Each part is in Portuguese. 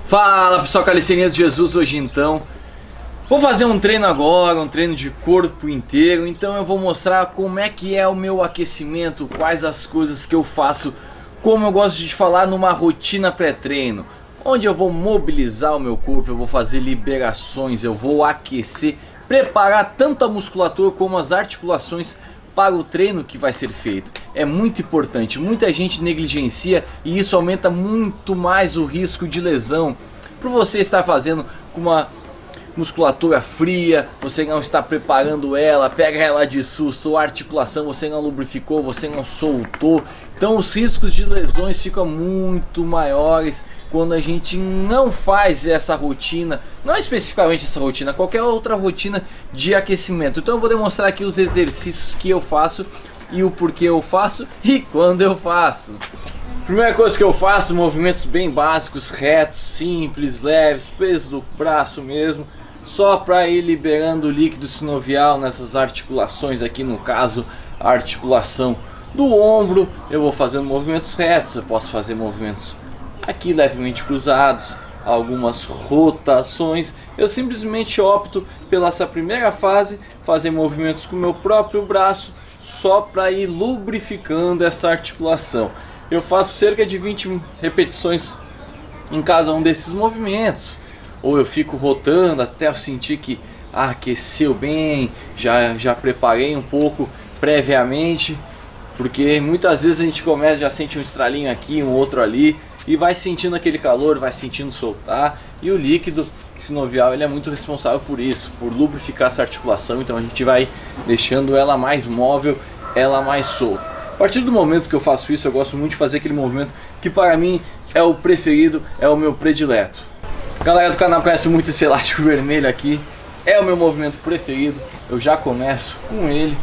Fala pessoal, Calistenia de Jesus. Hoje então vou fazer um treino agora, um treino de corpo inteiro. Então eu vou mostrar como é que é o meu aquecimento, quais as coisas que eu faço, como eu gosto de falar, numa rotina pré-treino, onde eu vou mobilizar o meu corpo, eu vou fazer liberações, eu vou aquecer, preparar tanto a musculatura como as articulações para o treino que vai ser feito. É muito importante, muita gente negligencia e isso aumenta muito mais o risco de lesão. Por você estar fazendo com uma musculatura fria, você não está preparando ela, pega ela de susto, a articulação você não lubrificou, você não soltou. Então os riscos de lesões ficam muito maiores quando a gente não faz essa rotina, não especificamente essa rotina, qualquer outra rotina de aquecimento. Então eu vou demonstrar aqui os exercícios que eu faço e o porquê eu faço e quando eu faço. Primeira coisa que eu faço, movimentos bem básicos, retos, simples, leves, peso do braço mesmo, só para ir liberando o líquido sinovial nessas articulações aqui, no caso a articulação do ombro. Eu vou fazendo movimentos retos, eu posso fazer movimentos aqui levemente cruzados, algumas rotações. Eu simplesmente opto pela essa primeira fase, fazer movimentos com o meu próprio braço, só para ir lubrificando essa articulação. Eu faço cerca de 20 repetições em cada um desses movimentos, ou eu fico rotando até eu sentir que aqueceu bem, já preparei um pouco previamente, porque muitas vezes a gente começa, já sente um estralinho aqui, um outro ali, e vai sentindo aquele calor, vai sentindo soltar, e o líquido sinovial ele é muito responsável por isso, por lubrificar essa articulação. Então a gente vai deixando ela mais móvel, ela mais solta. A partir do momento que eu faço isso, eu gosto muito de fazer aquele movimento que para mim é o preferido, é o meu predileto. A galera do canal conhece muito esse elástico vermelho aqui, é o meu movimento preferido. Eu já começo com ele,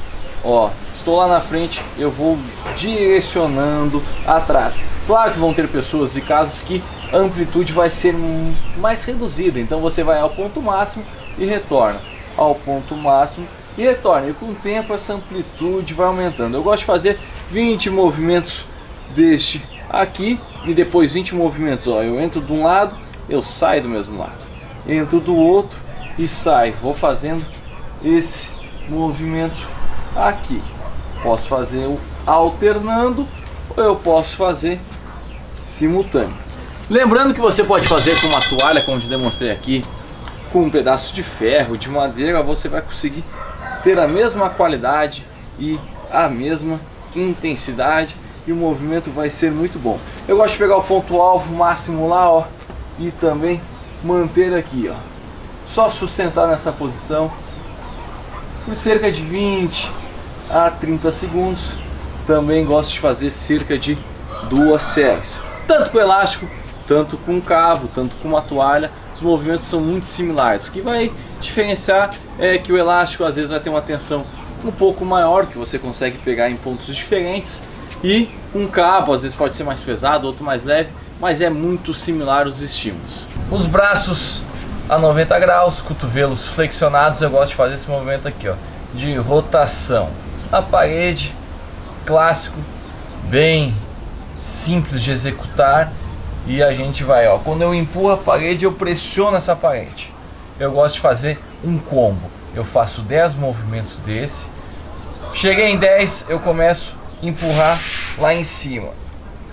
ó. Estou lá na frente, eu vou direcionando atrás. Claro que vão ter pessoas e casos que a amplitude vai ser mais reduzida, então você vai ao ponto máximo e retorna, ao ponto máximo e retorna, e com o tempo essa amplitude vai aumentando. Eu gosto de fazer 20 movimentos deste aqui e depois 20 movimentos, ó, eu entro de um lado, eu saio do mesmo lado, entro do outro e saio. Vou fazendo esse movimento aqui. Posso fazer o alternando ou eu posso fazer simultâneo. Lembrando que você pode fazer com uma toalha, como eu demonstrei aqui, com um pedaço de ferro, de madeira, você vai conseguir ter a mesma qualidade e a mesma intensidade e o movimento vai ser muito bom. Eu gosto de pegar o ponto alvo máximo lá, ó, e também manter aqui, ó. Só sustentar nessa posição por cerca de 20 a 30 segundos. Também gosto de fazer cerca de 2 séries, tanto com elástico, tanto com cabo, tanto com uma toalha. Os movimentos são muito similares. O que vai diferenciar é que o elástico às vezes vai ter uma tensão um pouco maior, que você consegue pegar em pontos diferentes, e um cabo às vezes pode ser mais pesado, outro mais leve, mas é muito similar os estímulos. Os braços a 90 graus, cotovelos flexionados. Eu gosto de fazer esse movimento aqui, ó, de rotação. A parede, clássico, bem simples de executar, e a gente vai, ó, quando eu empurro a parede, eu pressiono essa parede. Eu gosto de fazer um combo, eu faço 10 movimentos desse, cheguei em 10, eu começo a empurrar lá em cima,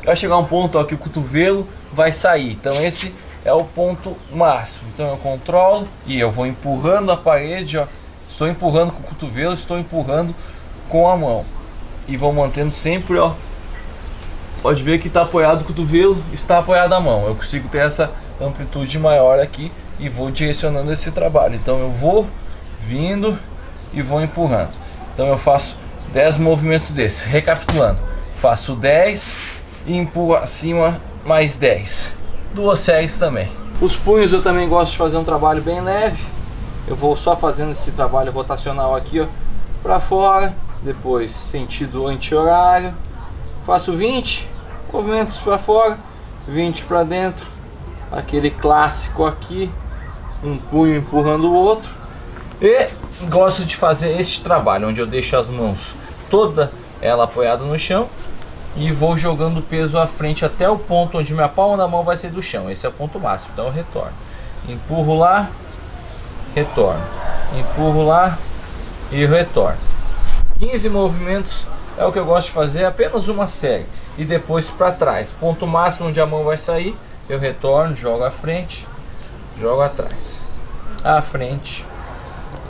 vai chegar um ponto, ó, que o cotovelo vai sair, então esse é o ponto máximo. Então eu controlo e eu vou empurrando a parede, ó, estou empurrando com o cotovelo, estou empurrando com a mão e vou mantendo sempre, ó. Pode ver que está apoiado o cotovelo, está apoiada a mão. Eu consigo ter essa amplitude maior aqui e vou direcionando esse trabalho. Então eu vou vindo e vou empurrando. Então eu faço 10 movimentos desses. Recapitulando, faço 10 e empurro acima mais 10. 2 séries também. Os punhos eu também gosto de fazer um trabalho bem leve. Eu vou só fazendo esse trabalho rotacional aqui, ó, para fora, depois sentido anti-horário. Faço 20 movimentos para fora, 20 para dentro, aquele clássico aqui, um punho empurrando o outro. E gosto de fazer este trabalho, onde eu deixo as mãos toda ela apoiada no chão e vou jogando o peso à frente até o ponto onde minha palma da mão vai sair do chão. Esse é o ponto máximo, então eu retorno. Empurro lá, retorno. Empurro lá e retorno. 15 movimentos é o que eu gosto de fazer, apenas uma série. E depois para trás, ponto máximo onde a mão vai sair, eu retorno, jogo à frente, jogo atrás, à frente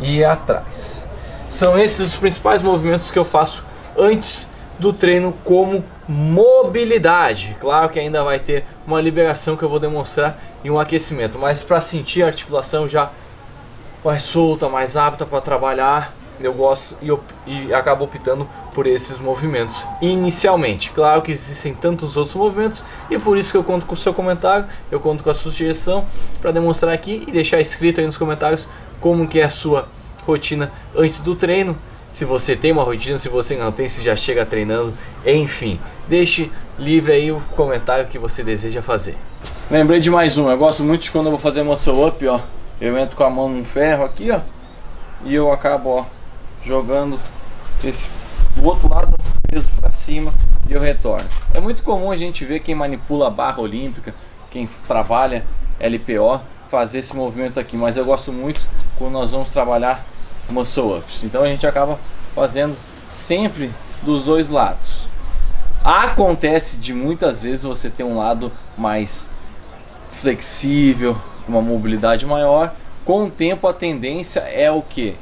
e atrás. São esses os principais movimentos que eu faço antes do treino como mobilidade. Claro que ainda vai ter uma liberação que eu vou demonstrar em um aquecimento, mas para sentir a articulação já mais solta, mais apta para trabalhar, eu gosto e acabo optando por esses movimentos inicialmente. Claro que existem tantos outros movimentos e por isso que eu conto com o seu comentário, eu conto com a sua sugestão para demonstrar aqui e deixar escrito aí nos comentários como que é a sua rotina antes do treino. Se você tem uma rotina, se você não tem, se já chega treinando, enfim, deixe livre aí o comentário que você deseja fazer. Lembrei de mais um, eu gosto muito de quando eu vou fazer muscle up, ó, eu entro com a mão no ferro aqui, ó, e eu acabo, ó, jogando do outro lado, peso para cima e eu retorno. É muito comum a gente ver quem manipula a barra olímpica, quem trabalha LPO, fazer esse movimento aqui, mas eu gosto muito quando nós vamos trabalhar muscle ups. Então a gente acaba fazendo sempre dos dois lados. Acontece de muitas vezes você ter um lado mais flexível, uma mobilidade maior. Com o tempo a tendência é o que?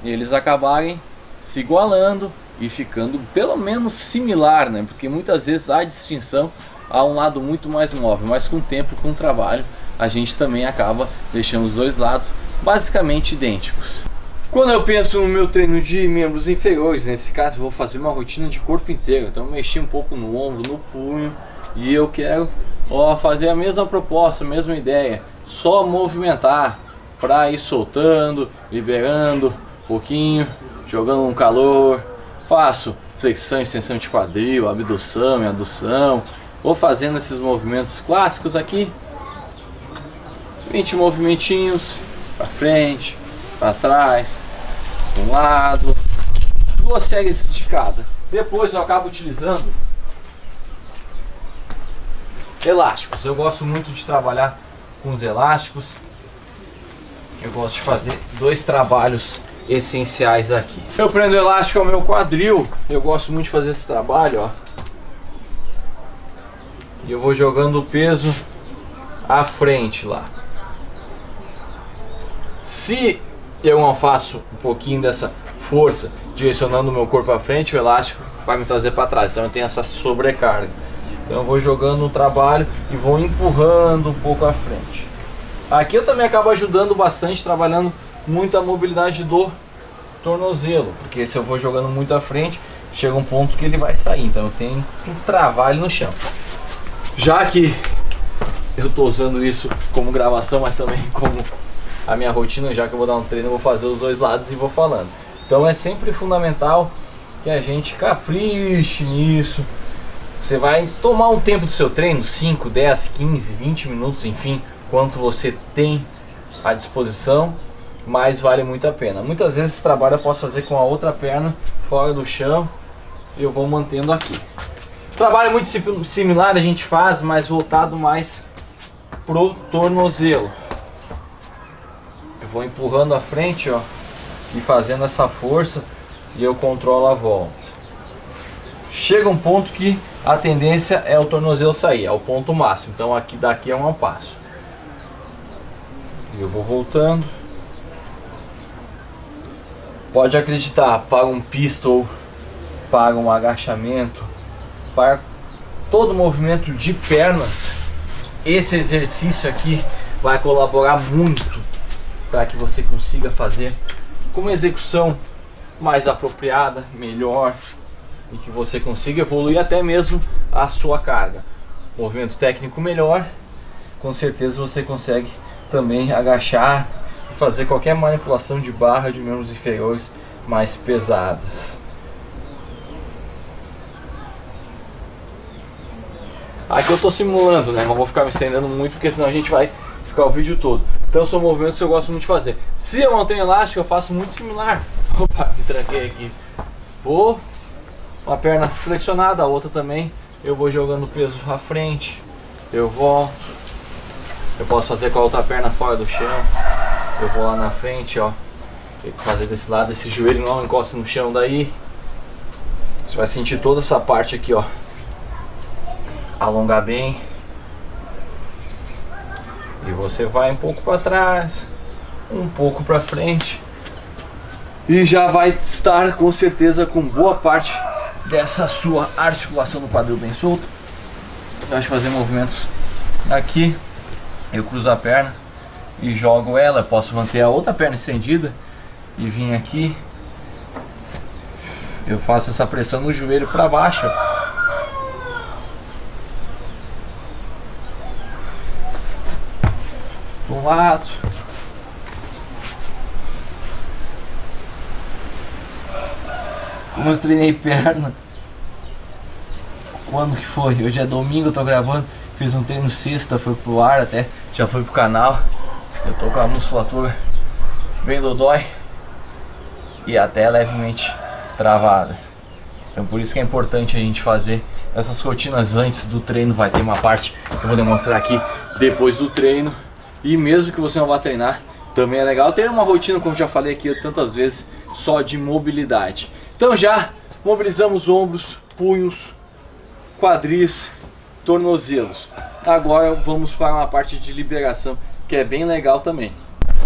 Eles acabarem se igualando e ficando pelo menos similar, né? Porque muitas vezes há distinção, há um lado muito mais móvel, mas com o tempo, com o trabalho, a gente também acaba deixando os dois lados basicamente idênticos. Quando eu penso no meu treino de membros inferiores, nesse caso eu vou fazer uma rotina de corpo inteiro, então eu mexi um pouco no ombro, no punho, e eu quero fazer a mesma proposta, a mesma ideia, só movimentar para ir soltando, liberando um pouquinho, jogando um calor. Faço flexão, extensão de quadril, abdução e adução, vou fazendo esses movimentos clássicos aqui, 20 movimentinhos para frente, para trás, para um lado, 2 séries de cada. Depois eu acabo utilizando elásticos. Eu gosto muito de trabalhar com os elásticos. Eu gosto de fazer 2 trabalhos essenciais aqui. Eu prendo o elástico ao meu quadril. Eu gosto muito de fazer esse trabalho, ó. E eu vou jogando o peso à frente lá. Se eu não faço um pouquinho dessa força direcionando o meu corpo à frente, o elástico vai me trazer para trás, então eu tenho essa sobrecarga. Então eu vou jogando no trabalho e vou empurrando um pouco à frente. Aqui eu também acabo ajudando bastante, trabalhando muito a mobilidade do tornozelo, porque se eu vou jogando muito à frente, chega um ponto que ele vai sair, então eu tenho que travar ele no chão. Já que eu estou usando isso como gravação, mas também como a minha rotina, já que eu vou dar um treino, eu vou fazer os dois lados e vou falando. Então é sempre fundamental que a gente capriche nisso. Você vai tomar um tempo do seu treino, 5, 10, 15, 20 minutos, enfim, quanto você tem à disposição, mas vale muito a pena. Muitas vezes esse trabalho eu posso fazer com a outra perna fora do chão e eu vou mantendo aqui. Trabalho muito similar a gente faz, mas voltado mais pro tornozelo. Eu vou empurrando à frente, ó, e fazendo essa força e eu controlo a volta. Chega um ponto que a tendência é o tornozelo sair, é o ponto máximo. Então aqui daqui é um passo. Eu vou voltando. Pode acreditar, para um pistol, para um agachamento, para todo movimento de pernas, esse exercício aqui vai colaborar muito para que você consiga fazer com uma execução mais apropriada, melhor, e que você consiga evoluir até mesmo a sua carga. Movimento técnico melhor, com certeza você consegue também agachar e fazer qualquer manipulação de barra de membros inferiores mais pesadas. Aqui eu estou simulando, né? Não vou ficar me estendendo muito, porque senão a gente vai ficar o vídeo todo. Então são movimentos que eu gosto muito de fazer. Se eu não tenho elástico, eu faço muito similar. Opa, me tranquei aqui. Vou, uma perna flexionada, a outra também eu vou jogando o peso à frente, eu volto. Eu posso fazer com a outra perna fora do chão. Eu vou lá na frente, ó. Tem que fazer desse lado, esse joelho não encosta no chão daí. Você vai sentir toda essa parte aqui, ó. Alongar bem. E você vai um pouco para trás, um pouco para frente. E já vai estar com certeza com boa parte dessa sua articulação do quadril bem solta. Eu acho fazer movimentos aqui. Eu cruzo a perna e jogo ela. Posso manter a outra perna estendida e vir aqui. Eu faço essa pressão no joelho para baixo. De um lado. Como eu treinei perna. Quando que foi? Hoje é domingo, eu tô gravando. Fiz um treino sexta, foi pro ar até. Já foi pro canal. Eu tô com a musculatura bem dodói e até levemente travada. Então por isso que é importante a gente fazer essas rotinas antes do treino. Vai ter uma parte que eu vou demonstrar aqui depois do treino. E mesmo que você não vá treinar, também é legal ter uma rotina, como já falei aqui tantas vezes, só de mobilidade. Então já mobilizamos ombros, punhos, quadris, tornozelos. Agora vamos para uma parte de liberação que é bem legal também.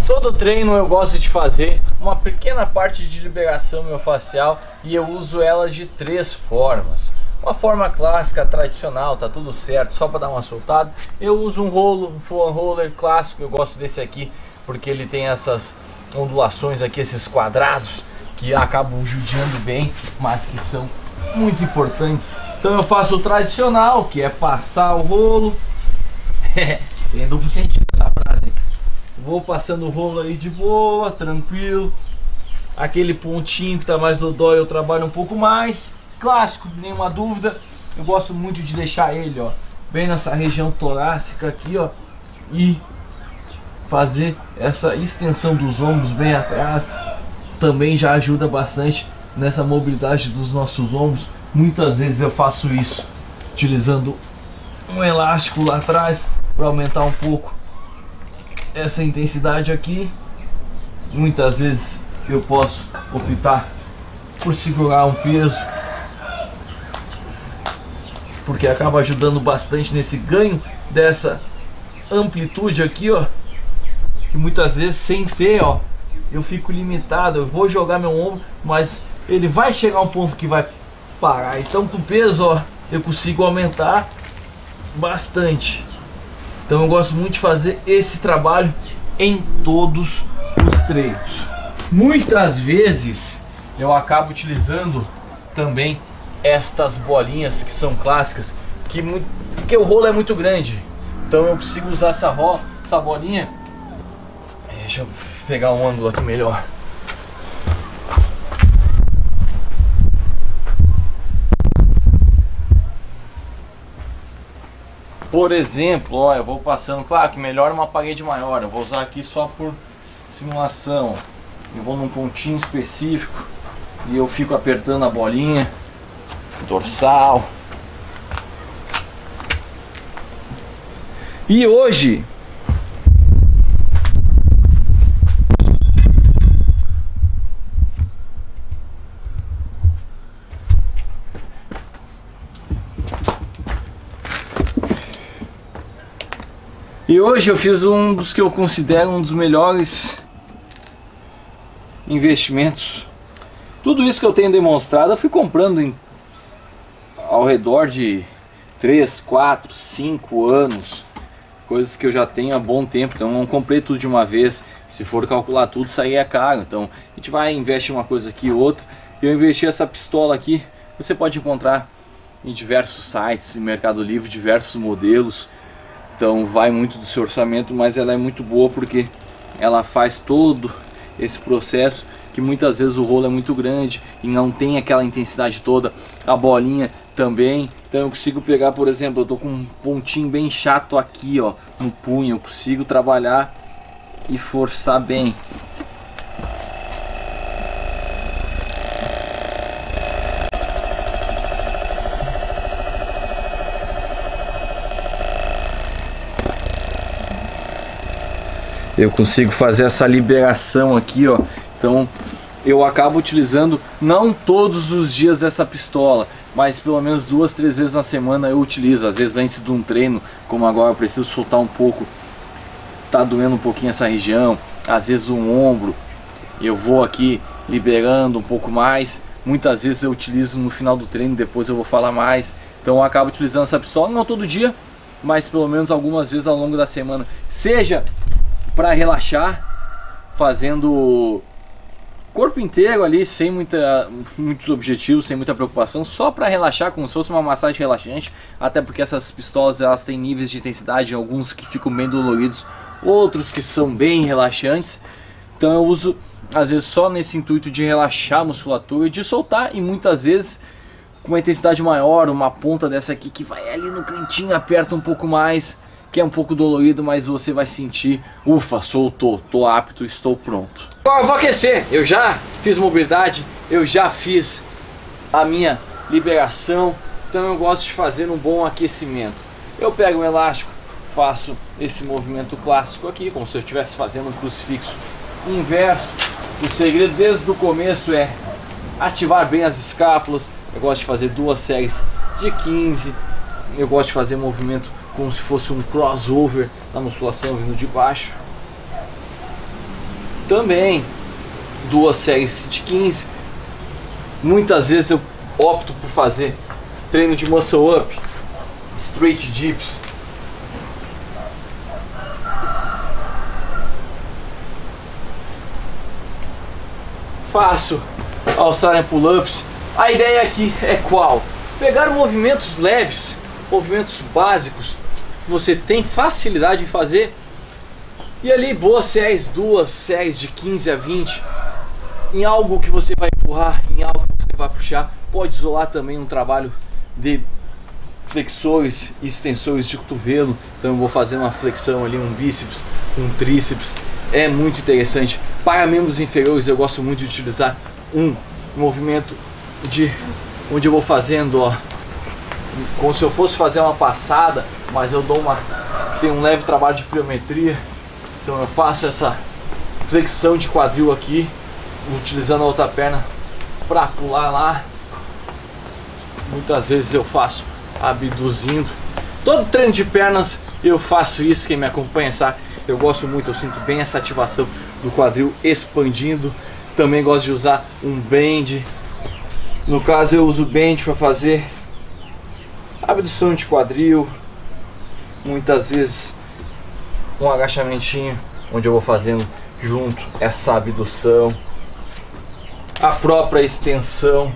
Todo treino eu gosto de fazer uma pequena parte de liberação miofascial e eu uso ela de 3 formas. Uma forma clássica, tradicional, tá tudo certo, só para dar uma soltada. Eu uso um rolo, um foam roller clássico, eu gosto desse aqui porque ele tem essas ondulações aqui, esses quadrados que acabam judiando bem, mas que são muito importantes. Então eu faço o tradicional, que é passar o rolo. Tem duplo sentido essa frase. Vou passando o rolo aí de boa, tranquilo. Aquele pontinho que tá mais dodói eu trabalho um pouco mais. Clássico, nenhuma dúvida. Eu gosto muito de deixar ele, ó, bem nessa região torácica aqui, ó, e fazer essa extensão dos ombros bem atrás. Também já ajuda bastante nessa mobilidade dos nossos ombros. Muitas vezes eu faço isso utilizando um elástico lá atrás para aumentar um pouco essa intensidade aqui. Muitas vezes eu posso optar por segurar um peso, porque acaba ajudando bastante nesse ganho dessa amplitude aqui, ó, que muitas vezes sem ter, ó, eu fico limitado. Eu vou jogar meu ombro, mas ele vai chegar a um ponto que vai parar. Então com o peso, ó, eu consigo aumentar bastante. Então eu gosto muito de fazer esse trabalho em todos os treinos. Muitas vezes eu acabo utilizando também estas bolinhas que são clássicas, porque o rolo é muito grande. Então eu consigo usar essa bolinha. Deixa eu pegar um ângulo aqui melhor. Por exemplo, ó, eu vou passando, claro que melhor uma parede maior, eu vou usar aqui só por simulação. Eu vou num pontinho específico e eu fico apertando a bolinha, dorsal. E hoje eu fiz um dos que eu considero um dos melhores investimentos. Tudo isso que eu tenho demonstrado eu fui comprando ao redor de 3, 4, 5 anos. Coisas que eu já tenho há bom tempo, então eu não comprei tudo de uma vez. Se for calcular tudo, sairia caro. Então a gente vai investir uma coisa aqui e outra. Eu investi essa pistola aqui, você pode encontrar em diversos sites, em Mercado Livre, diversos modelos. Então vai muito do seu orçamento, mas ela é muito boa porque ela faz todo esse processo, que muitas vezes o rolo é muito grande e não tem aquela intensidade toda. A bolinha também. Então eu consigo pegar, por exemplo, eu tô com um pontinho bem chato aqui, ó, no punho. Eu consigo trabalhar e forçar bem. eu consigo fazer essa liberação aqui, ó. Então eu acabo utilizando não todos os dias essa pistola, mas pelo menos 2, 3 vezes na semana eu utilizo. Às vezes antes de um treino, como agora eu preciso soltar um pouco, tá doendo um pouquinho essa região, às vezes um ombro, eu vou aqui liberando um pouco mais. Muitas vezes eu utilizo no final do treino, depois eu vou falar mais. Então eu acabo utilizando essa pistola, não todo dia, mas pelo menos algumas vezes ao longo da semana. Seja para relaxar, fazendo corpo inteiro ali, sem muitos objetivos, sem muita preocupação, só para relaxar, como se fosse uma massagem relaxante. Até porque essas pistolas, elas têm níveis de intensidade, alguns que ficam bem doloridos, outros que são bem relaxantes. Então eu uso às vezes só nesse intuito de relaxar a musculatura e de soltar, e muitas vezes com uma intensidade maior, uma ponta dessa aqui que vai ali no cantinho, aperta um pouco mais, que é um pouco dolorido, mas você vai sentir, ufa, soltou, tô apto, estou pronto. Agora eu vou aquecer. Eu já fiz mobilidade, eu já fiz a minha liberação, então eu gosto de fazer um bom aquecimento. Eu pego um elástico, faço esse movimento clássico aqui, como se eu estivesse fazendo um crucifixo inverso. O segredo desde o começo é ativar bem as escápulas. Eu gosto de fazer 2 séries de 15. Eu gosto de fazer movimento como se fosse um crossover na musculação vindo de baixo. Também 2 séries de 15. Muitas vezes eu opto por fazer treino de muscle up, straight dips. Faço Australian Pull-Ups. A ideia aqui é qual? Pegar movimentos leves, movimentos básicos, que você tem facilidade em fazer, e ali boas séries, 2 séries de 15 a 20, em algo que você vai empurrar, em algo que você vai puxar. Pode isolar também um trabalho de flexores e extensores de cotovelo. Então eu vou fazer uma flexão ali, um bíceps, um tríceps. É muito interessante. Para membros inferiores eu gosto muito de utilizar um movimento de onde eu vou fazendo, ó, como se eu fosse fazer uma passada, mas eu tenho um leve trabalho de pliometria. Então eu faço essa flexão de quadril aqui, utilizando a outra perna para pular lá. Muitas vezes eu faço abduzindo. Todo treino de pernas eu faço isso. Quem me acompanha sabe, eu gosto muito, eu sinto bem essa ativação do quadril expandindo. Também gosto de usar um bend. No caso eu uso o bend para fazer abdução de quadril. Muitas vezes um agachamentinho, onde eu vou fazendo junto essa abdução, a própria extensão.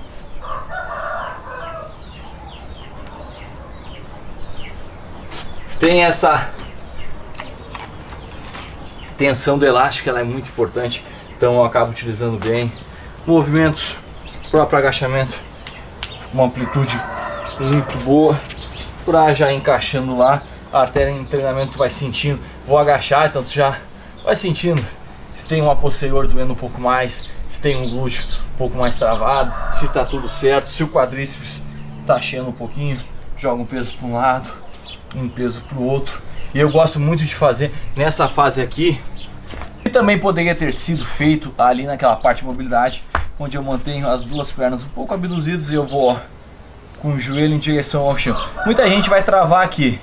Tem essa tensão do elástico, ela é muito importante, então eu acabo utilizando bem. Movimentos, próprio agachamento, uma amplitude muito boa, para já encaixando lá. Até em treinamento tu vai sentindo, vou agachar, então tu já vai sentindo se tem uma posterior doendo um pouco mais, se tem um glúteo um pouco mais travado, se tá tudo certo, se o quadríceps tá cheando um pouquinho, joga um peso para um lado, um peso para o outro. E eu gosto muito de fazer nessa fase aqui, e também poderia ter sido feito ali naquela parte de mobilidade, onde eu mantenho as 2 pernas um pouco abduzidas e eu vou, ó, com o joelho em direção ao chão. Muita gente vai travar aqui,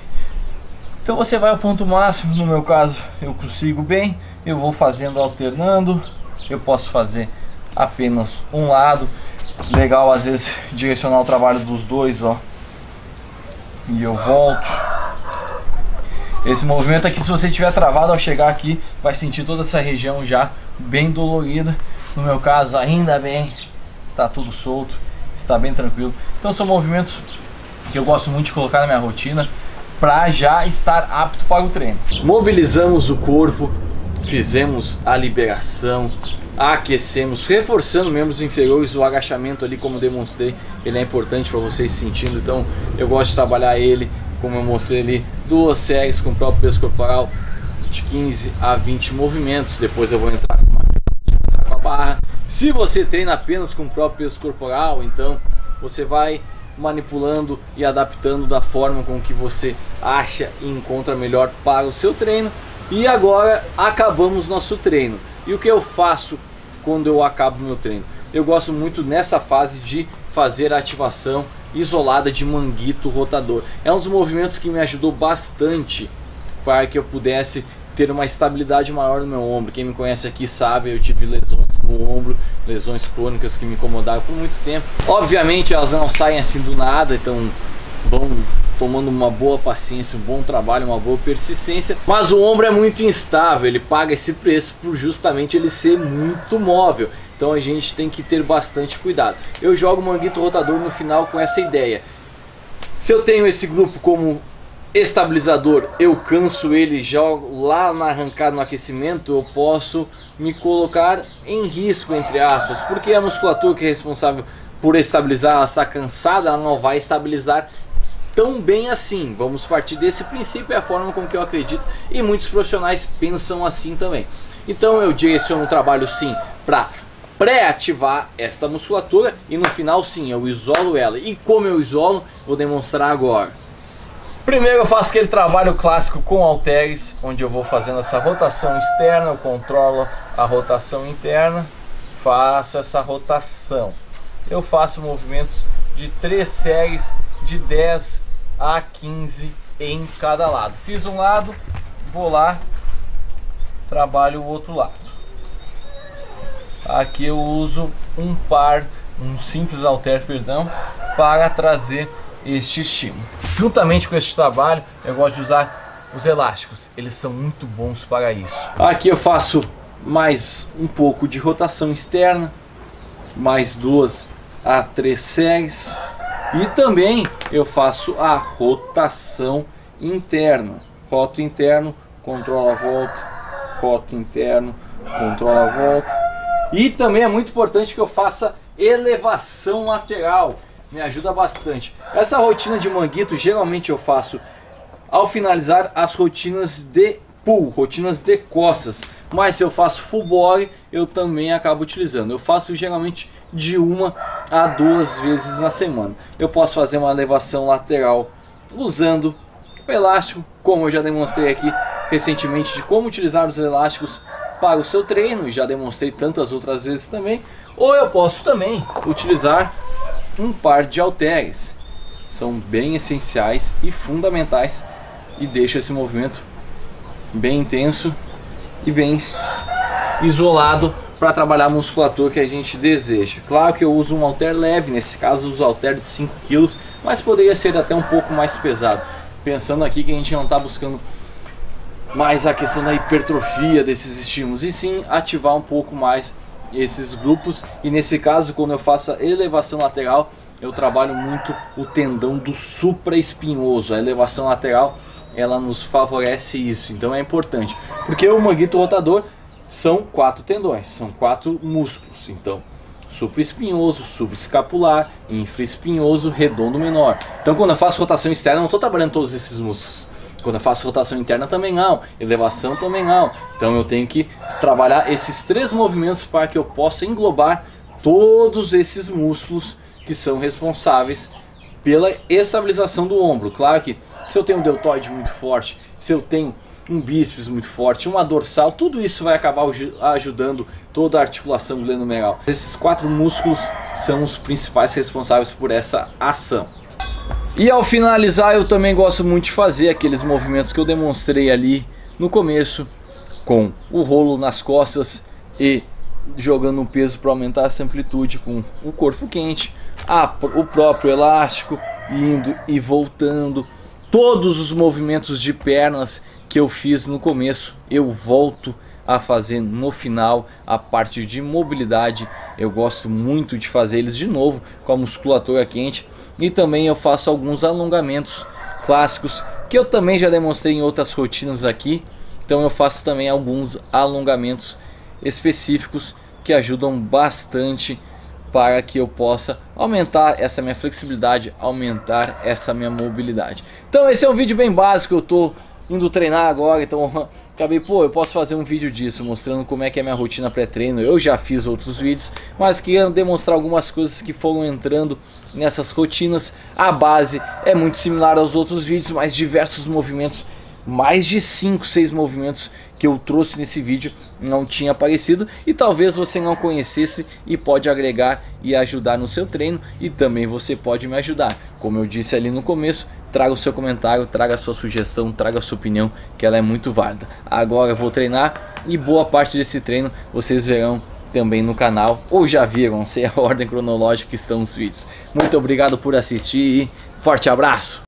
então você vai ao ponto máximo. No meu caso eu consigo bem, eu vou fazendo alternando. Eu posso fazer apenas um lado, legal às vezes direcionar o trabalho dos dois, ó, e eu volto. Esse movimento aqui, se você estiver travado ao chegar aqui, vai sentir toda essa região já bem dolorida. No meu caso, ainda bem, está tudo solto, está bem tranquilo. Então são movimentos que eu gosto muito de colocar na minha rotina para já estar apto para o treino. Mobilizamos o corpo, fizemos a liberação, aquecemos, reforçando membros inferiores. O agachamento ali, como eu demonstrei, ele é importante para vocês sentindo. Então eu gosto de trabalhar ele, como eu mostrei ali, 2 séries com o próprio peso corporal de 15 a 20 movimentos. Depois eu vou entrar com a barra. Se você treina apenas com o próprio peso corporal, então você vai manipulando e adaptando da forma com que você acha e encontra melhor para o seu treino. E agora acabamos nosso treino. E o que eu faço quando eu acabo meu treino? Eu gosto muito nessa fase de fazer a ativação isolada de manguito rotador. É um dos movimentos que me ajudou bastante para que eu pudesse ter uma estabilidade maior no meu ombro. Quem me conhece aqui sabe, eu tive lesões no ombro, lesões crônicas que me incomodaram por muito tempo. Obviamente elas não saem assim do nada, então vão tomando uma boa paciência, um bom trabalho, uma boa persistência. Mas o ombro é muito instável, ele paga esse preço por justamente ele ser muito móvel. Então a gente tem que ter bastante cuidado. Eu jogo o manguito rotador no final com essa ideia. Se eu tenho esse grupo como estabilizador, eu canso ele, jogo lá na arrancada, no aquecimento, eu posso me colocar em risco, entre aspas, porque a musculatura que é responsável por estabilizar, ela está cansada, ela não vai estabilizar tão bem assim. Vamos partir desse princípio, é a forma com que eu acredito e muitos profissionais pensam assim também. Então eu direciono o trabalho sim para pré-ativar esta musculatura e no final sim eu isolo ela. E como eu isolo, vou demonstrar agora. Primeiro eu faço aquele trabalho clássico com halteres, onde eu vou fazendo essa rotação externa, eu controlo a rotação interna, faço essa rotação. Eu faço movimentos de 3 séries de 10 a 15 em cada lado. Fiz um lado, vou lá, trabalho o outro lado. Aqui eu uso um simples halter, perdão, para trazer este estímulo. Juntamente com este trabalho, eu gosto de usar os elásticos. Eles são muito bons para isso. Aqui eu faço mais um pouco de rotação externa, mais 2 a 3 séries. E também eu faço a rotação interna. Roto interno, controlo a volta. Roto interno, controlo a volta. E também é muito importante que eu faça elevação lateral. Me ajuda bastante. Essa rotina de manguito geralmente eu faço ao finalizar as rotinas de pull, rotinas de costas. Mas se eu faço full body, eu também acabo utilizando. Eu faço geralmente de 1 a 2 vezes na semana. Eu posso fazer uma elevação lateral usando o elástico, como eu já demonstrei aqui recentemente de como utilizar os elásticos para o seu treino, e já demonstrei tantas outras vezes também. Ou eu posso também utilizar um par de halteres. São bem essenciais e fundamentais e deixa esse movimento bem intenso e bem isolado para trabalhar a musculatura que a gente deseja. Claro que eu uso um halter leve, nesse caso eu uso um halter de 5 kg, mas poderia ser até um pouco mais pesado. Pensando aqui que a gente não está buscando mais a questão da hipertrofia desses estímulos, e sim ativar um pouco mais esses grupos. E nesse caso, quando eu faço a elevação lateral, eu trabalho muito o tendão do supraespinhoso. A elevação lateral, ela nos favorece isso, então é importante, porque o manguito rotador são 4 tendões, são 4 músculos. Então supraespinhoso, subescapular, infraespinhoso, redondo menor. Então quando eu faço rotação externa, eu não estou trabalhando todos esses músculos. Quando eu faço rotação interna também não, elevação também não. Então eu tenho que trabalhar esses 3 movimentos para que eu possa englobar todos esses músculos que são responsáveis pela estabilização do ombro. Claro que se eu tenho um deltoide muito forte, se eu tenho um bíceps muito forte, uma dorsal, tudo isso vai acabar ajudando toda a articulação glenomerular. Esses 4 músculos são os principais responsáveis por essa ação. E ao finalizar, eu também gosto muito de fazer aqueles movimentos que eu demonstrei ali no começo, com o rolo nas costas e jogando um peso para aumentar essa amplitude com o corpo quente, o próprio elástico, indo e voltando. Todos os movimentos de pernas que eu fiz no começo, eu volto a fazer no final. A parte de mobilidade, eu gosto muito de fazer eles de novo com a musculatura quente. E também eu faço alguns alongamentos clássicos que eu também já demonstrei em outras rotinas aqui. Então eu faço também alguns alongamentos específicos que ajudam bastante para que eu possa aumentar essa minha flexibilidade, aumentar essa minha mobilidade. Então esse é um vídeo bem básico, eu estou indo treinar agora, então acabei, eu posso fazer um vídeo disso, mostrando como é que é a minha rotina pré-treino. Eu já fiz outros vídeos, mas queria demonstrar algumas coisas que foram entrando nessas rotinas. A base é muito similar aos outros vídeos, mas diversos movimentos mais de 5, 6 movimentos que eu trouxe nesse vídeo não tinha aparecido e talvez você não conhecesse e pode agregar e ajudar no seu treino, e também você pode me ajudar. Como eu disse ali no começo, traga o seu comentário, traga a sua sugestão, traga a sua opinião, que ela é muito válida. Agora eu vou treinar e boa parte desse treino vocês verão também no canal, ou já viram, sei a ordem cronológica que estão os vídeos. Muito obrigado por assistir e forte abraço!